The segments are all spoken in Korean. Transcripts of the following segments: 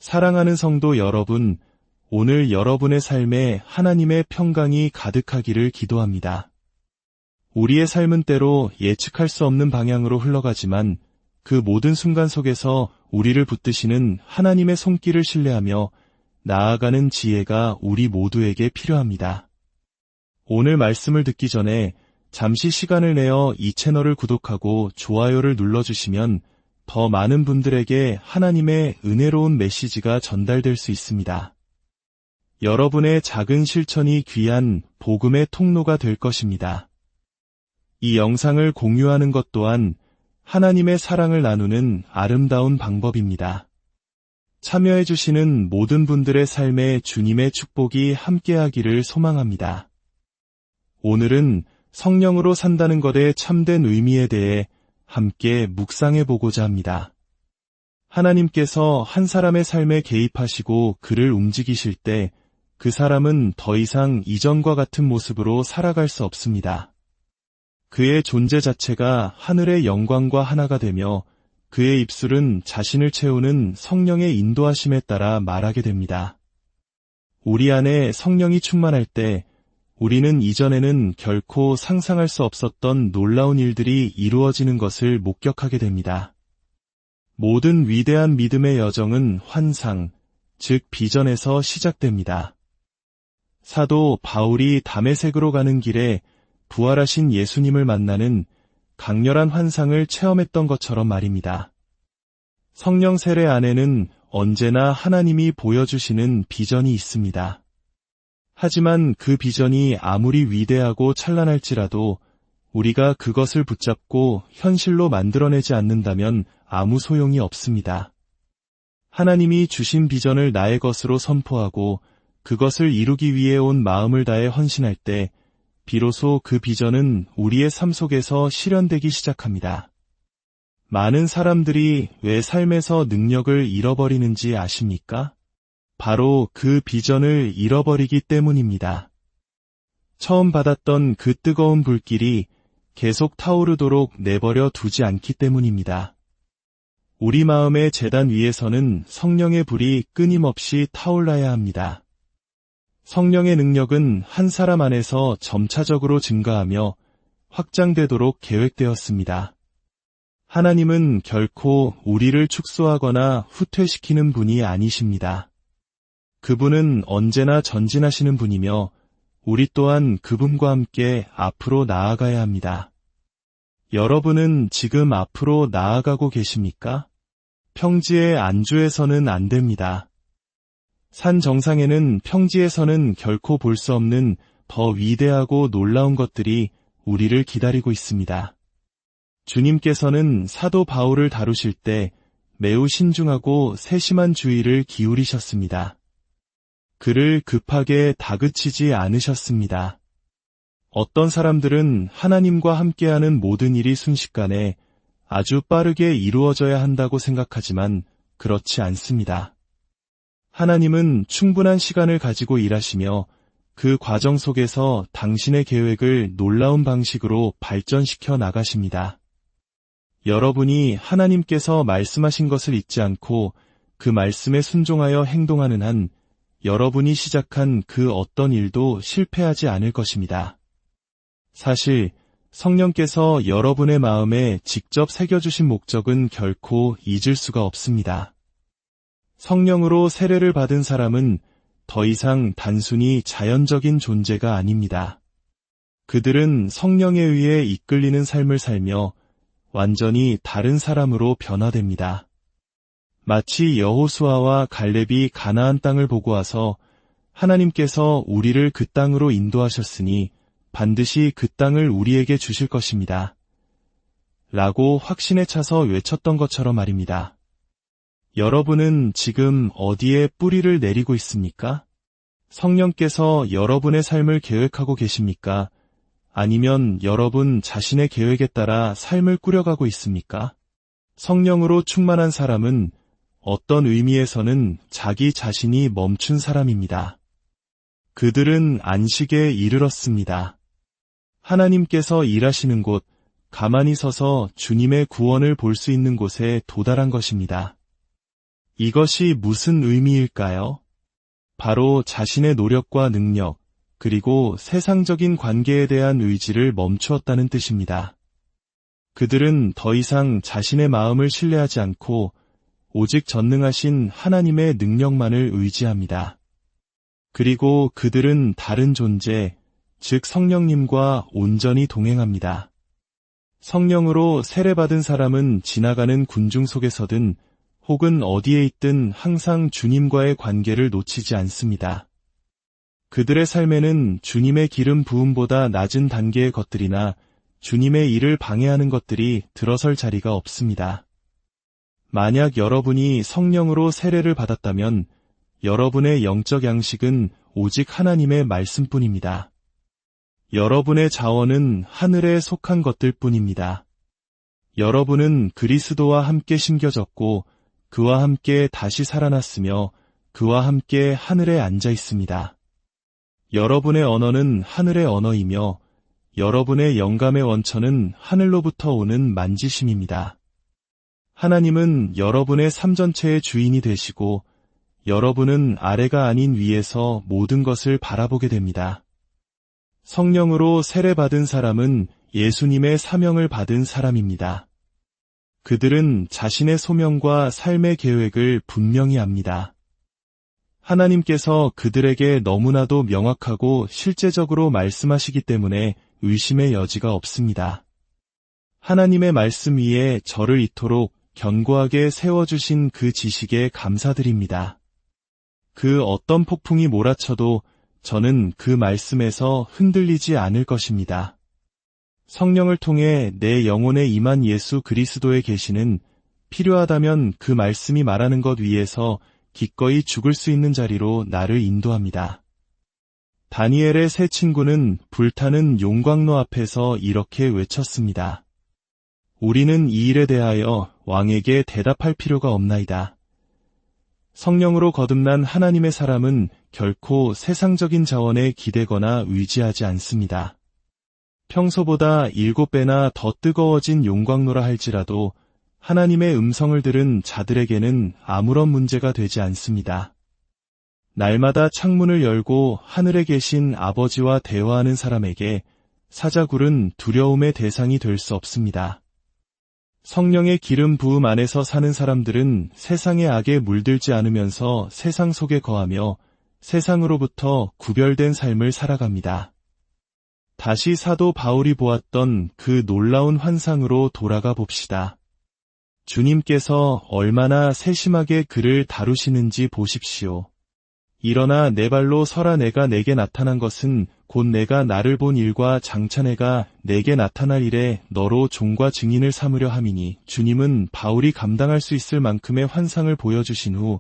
사랑하는 성도 여러분, 오늘 여러분의 삶에 하나님의 평강이 가득하기를 기도합니다. 우리의 삶은 때로 예측할 수 없는 방향으로 흘러가지만 그 모든 순간 속에서 우리를 붙드시는 하나님의 손길을 신뢰하며 나아가는 지혜가 우리 모두에게 필요합니다. 오늘 말씀을 듣기 전에 잠시 시간을 내어 이 채널을 구독하고 좋아요를 눌러주시면 더 많은 분들에게 하나님의 은혜로운 메시지가 전달될 수 있습니다. 여러분의 작은 실천이 귀한 복음의 통로가 될 것입니다. 이 영상을 공유하는 것 또한 하나님의 사랑을 나누는 아름다운 방법입니다. 참여해주시는 모든 분들의 삶에 주님의 축복이 함께하기를 소망합니다. 오늘은 성령으로 산다는 것의 참된 의미에 대해 함께 묵상해보고자 합니다. 하나님께서 한 사람의 삶에 개입하시고 그를 움직이실 때 그 사람은 더 이상 이전과 같은 모습으로 살아갈 수 없습니다. 그의 존재 자체가 하늘의 영광과 하나가 되며 그의 입술은 자신을 채우는 성령의 인도하심에 따라 말하게 됩니다. 우리 안에 성령이 충만할 때 우리는 이전에는 결코 상상할 수 없었던 놀라운 일들이 이루어지는 것을 목격하게 됩니다. 모든 위대한 믿음의 여정은 환상, 즉 비전에서 시작됩니다. 사도 바울이 다메섹으로 가는 길에 부활하신 예수님을 만나는 강렬한 환상을 체험했던 것처럼 말입니다. 성령 세례 안에는 언제나 하나님이 보여주시는 비전이 있습니다. 하지만 그 비전이 아무리 위대하고 찬란할지라도 우리가 그것을 붙잡고 현실로 만들어내지 않는다면 아무 소용이 없습니다. 하나님이 주신 비전을 나의 것으로 선포하고 그것을 이루기 위해 온 마음을 다해 헌신할 때 비로소 그 비전은 우리의 삶 속에서 실현되기 시작합니다. 많은 사람들이 왜 삶에서 능력을 잃어버리는지 아십니까? 바로 그 비전을 잃어버리기 때문입니다. 처음 받았던 그 뜨거운 불길이 계속 타오르도록 내버려 두지 않기 때문입니다. 우리 마음의 제단 위에서는 성령의 불이 끊임없이 타올라야 합니다. 성령의 능력은 한 사람 안에서 점차적으로 증가하며 확장되도록 계획되었습니다. 하나님은 결코 우리를 축소하거나 후퇴시키는 분이 아니십니다. 그분은 언제나 전진하시는 분이며 우리 또한 그분과 함께 앞으로 나아가야 합니다. 여러분은 지금 앞으로 나아가고 계십니까? 평지에 안주해서는 안 됩니다. 산 정상에는 평지에서는 결코 볼 수 없는 더 위대하고 놀라운 것들이 우리를 기다리고 있습니다. 주님께서는 사도 바울을 다루실 때 매우 신중하고 세심한 주의를 기울이셨습니다. 그를 급하게 다그치지 않으셨습니다. 어떤 사람들은 하나님과 함께하는 모든 일이 순식간에 아주 빠르게 이루어져야 한다고 생각하지만 그렇지 않습니다. 하나님은 충분한 시간을 가지고 일하시며 그 과정 속에서 당신의 계획을 놀라운 방식으로 발전시켜 나가십니다. 여러분이 하나님께서 말씀하신 것을 잊지 않고 그 말씀에 순종하여 행동하는 한 여러분이 시작한 그 어떤 일도 실패하지 않을 것입니다. 사실 성령께서 여러분의 마음에 직접 새겨주신 목적은 결코 잊을 수가 없습니다. 성령으로 세례를 받은 사람은 더 이상 단순히 자연적인 존재가 아닙니다. 그들은 성령에 의해 이끌리는 삶을 살며 완전히 다른 사람으로 변화됩니다. 마치 여호수아와 갈렙이 가나안 땅을 보고 와서 하나님께서 우리를 그 땅으로 인도하셨으니 반드시 그 땅을 우리에게 주실 것입니다. 라고 확신에 차서 외쳤던 것처럼 말입니다. 여러분은 지금 어디에 뿌리를 내리고 있습니까? 성령께서 여러분의 삶을 계획하고 계십니까? 아니면 여러분 자신의 계획에 따라 삶을 꾸려가고 있습니까? 성령으로 충만한 사람은 어떤 의미에서는 자기 자신이 멈춘 사람입니다. 그들은 안식에 이르렀습니다. 하나님께서 일하시는 곳, 가만히 서서 주님의 구원을 볼 수 있는 곳에 도달한 것입니다. 이것이 무슨 의미일까요? 바로 자신의 노력과 능력, 그리고 세상적인 관계에 대한 의지를 멈추었다는 뜻입니다. 그들은 더 이상 자신의 마음을 신뢰하지 않고 오직 전능하신 하나님의 능력만을 의지합니다. 그리고 그들은 다른 존재, 즉 성령님과 온전히 동행합니다. 성령으로 세례받은 사람은 지나가는 군중 속에서든 혹은 어디에 있든 항상 주님과의 관계를 놓치지 않습니다. 그들의 삶에는 주님의 기름 부음보다 낮은 단계의 것들이나 주님의 일을 방해하는 것들이 들어설 자리가 없습니다. 만약 여러분이 성령으로 세례를 받았다면 여러분의 영적 양식은 오직 하나님의 말씀뿐입니다. 여러분의 자원은 하늘에 속한 것들 뿐입니다. 여러분은 그리스도와 함께 심겨졌고 그와 함께 다시 살아났으며 그와 함께 하늘에 앉아 있습니다. 여러분의 언어는 하늘의 언어이며 여러분의 영감의 원천은 하늘로부터 오는 만지심입니다. 하나님은 여러분의 삶 전체의 주인이 되시고 여러분은 아래가 아닌 위에서 모든 것을 바라보게 됩니다. 성령으로 세례받은 사람은 예수님의 사명을 받은 사람입니다. 그들은 자신의 소명과 삶의 계획을 분명히 압니다. 하나님께서 그들에게 너무나도 명확하고 실제적으로 말씀하시기 때문에 의심의 여지가 없습니다. 하나님의 말씀 위에 저를 이토록 견고하게 세워주신 그 지식에 감사드립니다. 그 어떤 폭풍이 몰아쳐도 저는 그 말씀에서 흔들리지 않을 것입니다. 성령을 통해 내 영혼에 임한 예수 그리스도의 계시는 필요하다면 그 말씀이 말하는 것 위에서 기꺼이 죽을 수 있는 자리로 나를 인도합니다. 다니엘의 세 친구는 불타는 용광로 앞에서 이렇게 외쳤습니다. 우리는 이 일에 대하여 왕에게 대답할 필요가 없나이다. 성령으로 거듭난 하나님의 사람은 결코 세상적인 자원에 기대거나 의지하지 않습니다. 평소보다 7배나 더 뜨거워진 용광로라 할지라도 하나님의 음성을 들은 자들에게는 아무런 문제가 되지 않습니다. 날마다 창문을 열고 하늘에 계신 아버지와 대화하는 사람에게 사자굴은 두려움의 대상이 될 수 없습니다. 성령의 기름 부음 안에서 사는 사람들은 세상의 악에 물들지 않으면서 세상 속에 거하며 세상으로부터 구별된 삶을 살아갑니다. 다시 사도 바울이 보았던 그 놀라운 환상으로 돌아가 봅시다. 주님께서 얼마나 세심하게 그를 다루시는지 보십시오. 일어나 내 발로 서라. 내가 내게 나타난 것은 곧 내가 나를 본 일과 장차 내가 내게 나타날 일에 너로 종과 증인을 삼으려 함이니, 주님은 바울이 감당할 수 있을 만큼의 환상을 보여주신 후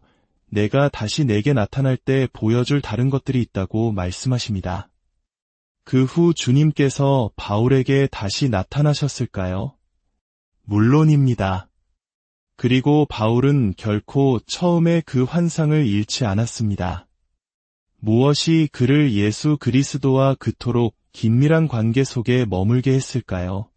내가 다시 내게 나타날 때 보여줄 다른 것들이 있다고 말씀하십니다. 그 후 주님께서 바울에게 다시 나타나셨을까요? 물론입니다. 그리고 바울은 결코 처음에 그 환상을 잃지 않았습니다. 무엇이 그를 예수 그리스도와 그토록 긴밀한 관계 속에 머물게 했을까요?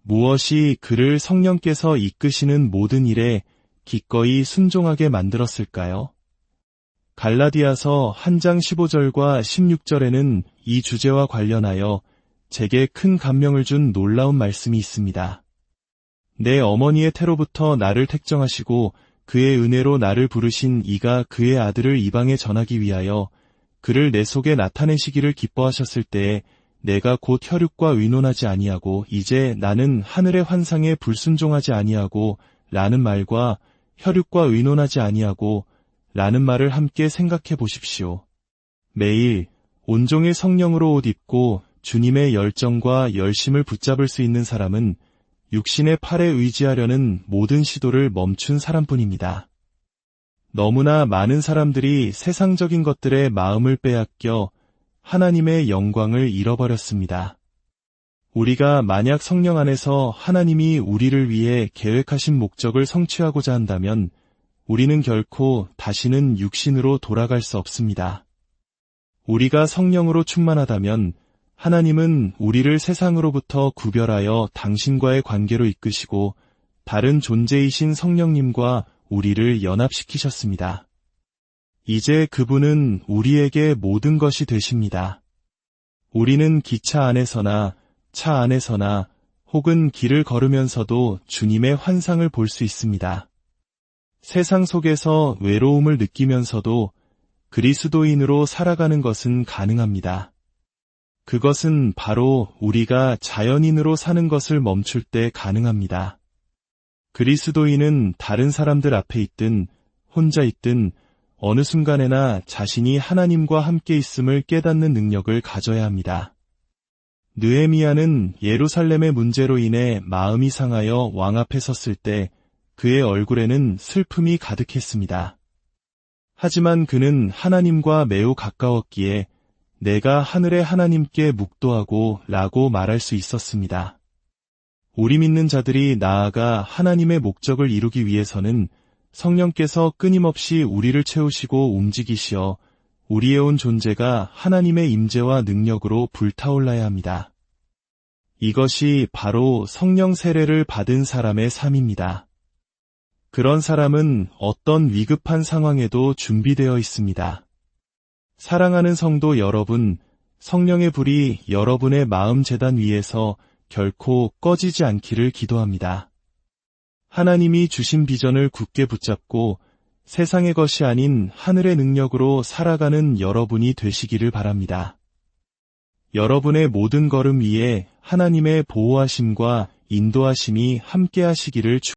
무엇이 그를 성령께서 이끄시는 모든 일에 기꺼이 순종하게 만들었을까요? 갈라디아서 1장 15절과 16절에는 이 주제와 관련하여 제게 큰 감명을 준 놀라운 말씀이 있습니다. 내 어머니의 태로부터 나를 택정하시고 그의 은혜로 나를 부르신 이가 그의 아들을 이방에 전하기 위하여 그를 내 속에 나타내시기를 기뻐하셨을 때에 내가 곧 혈육과 의논하지 아니하고 이제 나는 하늘의 환상에 불순종하지 아니하고 라는 말과 혈육과 의논하지 아니하고 라는 말을 함께 생각해 보십시오. 매일 온종일 성령으로 옷 입고 주님의 열정과 열심을 붙잡을 수 있는 사람은 육신의 팔에 의지하려는 모든 시도를 멈춘 사람뿐입니다. 너무나 많은 사람들이 세상적인 것들에 마음을 빼앗겨 하나님의 영광을 잃어버렸습니다. 우리가 만약 성령 안에서 하나님이 우리를 위해 계획하신 목적을 성취하고자 한다면 우리는 결코 다시는 육신으로 돌아갈 수 없습니다. 우리가 성령으로 충만하다면 하나님은 우리를 세상으로부터 구별하여 당신과의 관계로 이끄시고 다른 존재이신 성령님과 우리를 연합시키셨습니다. 이제 그분은 우리에게 모든 것이 되십니다. 우리는 기차 안에서나 차 안에서나 혹은 길을 걸으면서도 주님의 환상을 볼 수 있습니다. 세상 속에서 외로움을 느끼면서도 그리스도인으로 살아가는 것은 가능합니다. 그것은 바로 우리가 자연인으로 사는 것을 멈출 때 가능합니다. 그리스도인은 다른 사람들 앞에 있든 혼자 있든 어느 순간에나 자신이 하나님과 함께 있음을 깨닫는 능력을 가져야 합니다. 느헤미야는 예루살렘의 문제로 인해 마음이 상하여 왕 앞에 섰을 때 그의 얼굴에는 슬픔이 가득했습니다. 하지만 그는 하나님과 매우 가까웠기에 내가 하늘의 하나님께 묵도하고 라고 말할 수 있었습니다. 우리 믿는 자들이 나아가 하나님의 목적을 이루기 위해서는 성령께서 끊임없이 우리를 채우시고 움직이시어 우리의 온 존재가 하나님의 임재와 능력으로 불타올라야 합니다. 이것이 바로 성령 세례를 받은 사람의 삶입니다. 그런 사람은 어떤 위급한 상황에도 준비되어 있습니다. 사랑하는 성도 여러분, 성령의 불이 여러분의 마음 제단 위에서 결코 꺼지지 않기를 기도합니다. 하나님이 주신 비전을 굳게 붙잡고 세상의 것이 아닌 하늘의 능력으로 살아가는 여러분이 되시기를 바랍니다. 여러분의 모든 걸음 위에 하나님의 보호하심과 인도하심이 함께 하시기를 축복합니다.